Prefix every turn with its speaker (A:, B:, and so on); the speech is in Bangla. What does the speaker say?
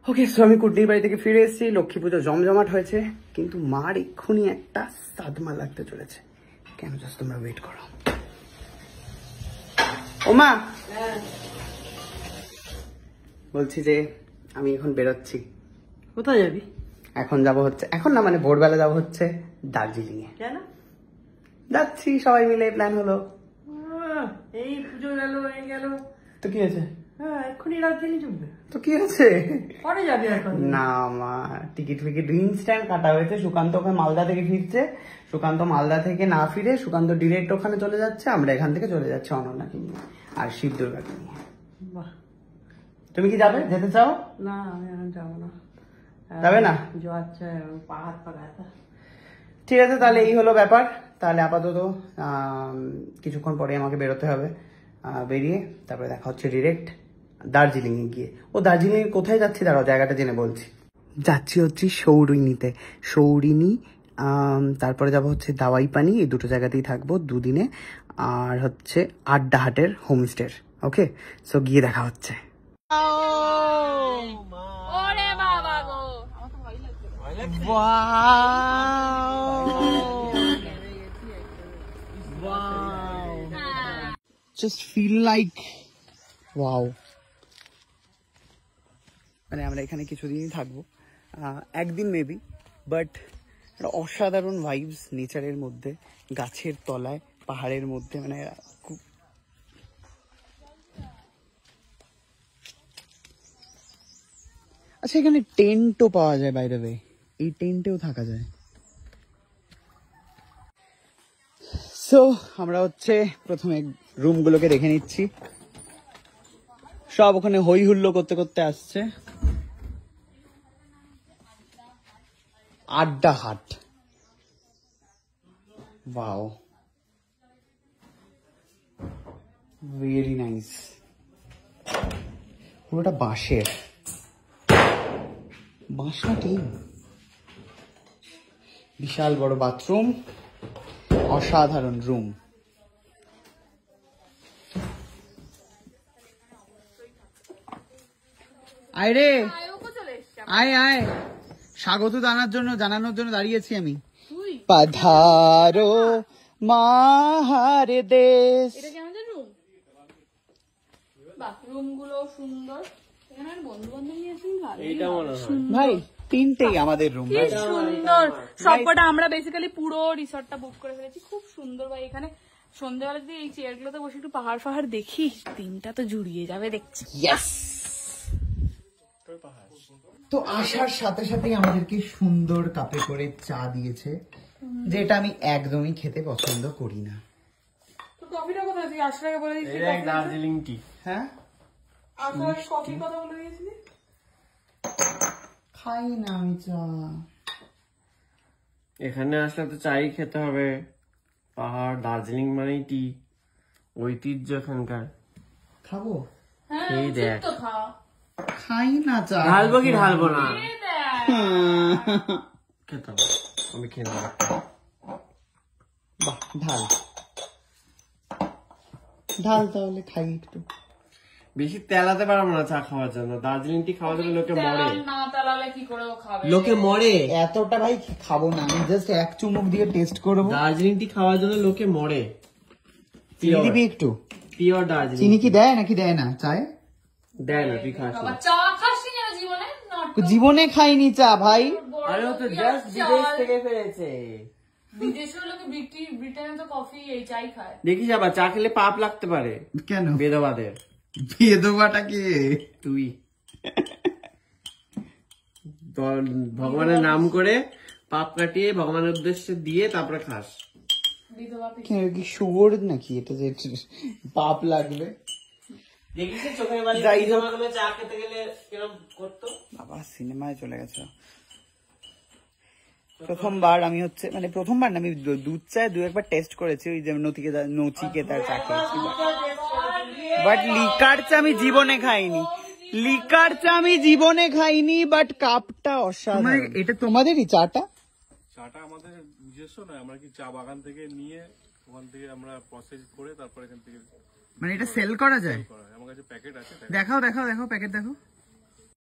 A: ওকে, সো আমি কুটনির বাড়ি থেকে ফিরে এসেছি। লক্ষ্মী পুজো জমজমাট হয়েছে, কিন্তু মার এক্ষুনি একটা সাদমা লাগতে চলেছে। কেন জাস্ট তোমরা ওয়েট করো। ও মা, বলছি যে আমি এখন বেরোচ্ছি।
B: কোথায় যাবি?
A: এখন যাব হচ্ছে, এখন না মানে ভোরবেলা যাব হচ্ছে দার্জিলিং এ।
B: কেন
A: যাচ্ছি, সবাই মিলে প্ল্যান হলো।
B: এই পুজো গেল, এই গেল,
A: তো কি আছে?
B: হ্যাঁ এক্ষুনি দার্জিলিং চলবে।
A: তো কি আছে?
B: পরে যাবি এখন?
A: না মা, টিকিট ফিকিট ইনস্ট্যান্ট কাটা হয়েছে। সুকান্ত ওখানে মালদা থেকে ফিরছে, সুকান্ত মালদা থেকে না ফিরে সুকান্ত ডিরেক্ট ওখানে চলে যাচ্ছে, আমরা এখান থেকে চলে যাচ্ছি অনন্যাকে নিয়ে আর শিব দুর্গাকে নিয়ে।
B: বাহ,
A: তুমি কি যাবে, যেতে চাও?
B: না আমি এখন যাবো না।
A: যাবে না?
B: পুজো আছে, পা হাত পা ব্যথা।
A: ঠিক আছে, তাহলে এই হলো ব্যাপার। তাহলে আপাতত কিছুক্ষণ পরে আমাকে বেরোতে হবে। বেরিয়ে তারপরে দেখা হচ্ছে ডিরেক্ট দার্জিলিং এ গিয়ে। ও দার্জিলিং এ কোথায় যাচ্ছি দাঁড়াও, জায়গাটা জেনে বলছি। যাচ্ছি হচ্ছে সৌরিনীতে, সৌরিনী। তারপরে যাবো হচ্ছে দাওয়াই পানি, এই দুটো জায়গাতেই থাকবো দুদিনে। আর হচ্ছে আড্ডাহাটের হোমস্টে। ওকে, সো গিয়ে দেখা হচ্ছে। Just feel like wow. মানে আমরা এখানে কিছুদিনই থাকবো, একদিন মেবি, বাট একটা অসাধারণ ভাইবস নেচারের মধ্যে, গাছের তলায়, পাহাড়ের মধ্যে, মানে খুব। আচ্ছা, এখানে টেন্টও পাওয়া যায় বাই দ্য ওয়ে, এই টেন্টেও থাকা যায়। সো আমরা হচ্ছে প্রথমে রুমগুলোকে দেখে নিচ্ছি। সব ওখানে হই হুল্লো করতে করতে আসছে। Addahaat, wow, very nice. পুরোটা বাঁশের, বাঁশ না টিন। বিশাল বড় বাথরুম, অসাধারণ রুম। আয় রে, আয় আয়, স্বাগত জানানোর জন্য দাঁড়িয়েছি আমি। পাধারো মাহারে দেশ।
C: এটা কি আমাদের রুম? বাথরুম গুলো সুন্দর, এখানে বন্ধু বান্ধব নিয়ে আসি
A: ভাই, তিনটেই আমাদের রুম।
C: কি সুন্দর সবকটা। আমরা বেসিক্যালি পুরো রিসর্টটা বুক করে ফেলেছি, খুব সুন্দর ভাই। এখানে সন্ধ্যেবেলা যদি এই চেয়ার গুলোতে বসে একটু পাহাড় ফাহাড় দেখি, দিনটা তো জুড়িয়ে যাবে দেখছি।
A: তো আসার সাথে সাথেই আমাদেরকে সুন্দর কাপে করে চা দিয়েছে, যেটা আমি একদমই খেতে পছন্দ করি না।
C: তো কফিটা কোথায়? তুই আসার আগে বলে দিয়েছিস
B: দার্জিলিং টি।
A: হ্যাঁ,
C: আসার আগে কফির কথা বলে দিয়েছিলি।
A: খাই না আমি চা।
B: এখানে আসলে তো চাই খেতে হবে। পাহাড়, দার্জিলিং মানেই টি, ঐতিহ্য এখানকার।
A: খাবো?
C: হ্যাঁ,
B: এই দেখ,
C: তো খা।
A: খাই না চা।
B: ঢালবো কি ঢালবো না?
C: এই দেখ।
B: খেতে হবে, আমি খেয়ে নেবো।
A: বাহ, ঢাল ঢাল, তাহলে খাই একটু।
B: বেশি তেলাতে পারবো না চা খাওয়ার জন্য। দার্জিলিং টি খাওয়ার জন্য লোকে মরে।
C: না তেলালে কি করে ও খাবে?
B: লোকে মরে।
A: এতটা ভাই খাবো না, আমি জাস্ট এক চুমুক দিয়ে টেস্ট করবো।
B: দার্জিলিং টি খাওয়ার জন্য লোকে মরে।
A: চিনি দিবি একটু?
B: পিওর দার্জিলিং।
A: চিনি কি দেয় নাকি দেয় না চায়?
B: দেয় না, তুই খাস না।
C: চা খাসনি কেন জীবনে?
A: জীবনে খাইনি চা ভাই।
B: আরে ও তো জাস্ট বিদেশ থেকে ফিরেছে।
C: বিদেশের লোকে ব্রিটেনে তো কফি এই চাই খায়।
B: দেখিস আবার চা খেলে পাপ লাগতে পারে।
A: কেন?
B: বেদবাদের।
A: বেদবাটা কে?
B: তুই ভগবানের নাম করে পাপ কাটিয়ে ভগবানের উদ্দেশ্যে দিয়ে তারপরে খাস।
A: কেন, কি শুয়োর নাকি এটা যে পাপ লাগবে?
B: দেখিস চোখের বালি চা খেতে গেলে কিরকম করতো?
A: বাবা সিনেমায় চলে গেছে। প্রথমবার আমি হচ্ছে, মানে প্রথমবার না, আমি দুধ চায় দু একবার টেস্ট করেছি, ওই যে নচিকেতার চা খেয়েছি, বাট লিকার চা আমি জীবনে খাইনি। লিকার চা আমি জীবনে খাইনি, বাট কাপটা অসাধারণ। এটা তোমাদেরই চাটা?
D: চাটা আমাদের নিজস্ব নয়, আমরা কি চা বাগান থেকে নিয়ে ওখান থেকে আমরা প্রসেস করে তারপর এখান থেকে,
A: মানে এটা সেল করা যায়?
D: আমার কাছে প্যাকেট আছে।
A: দেখাও দেখাও দেখাও, প্যাকেট দেখো।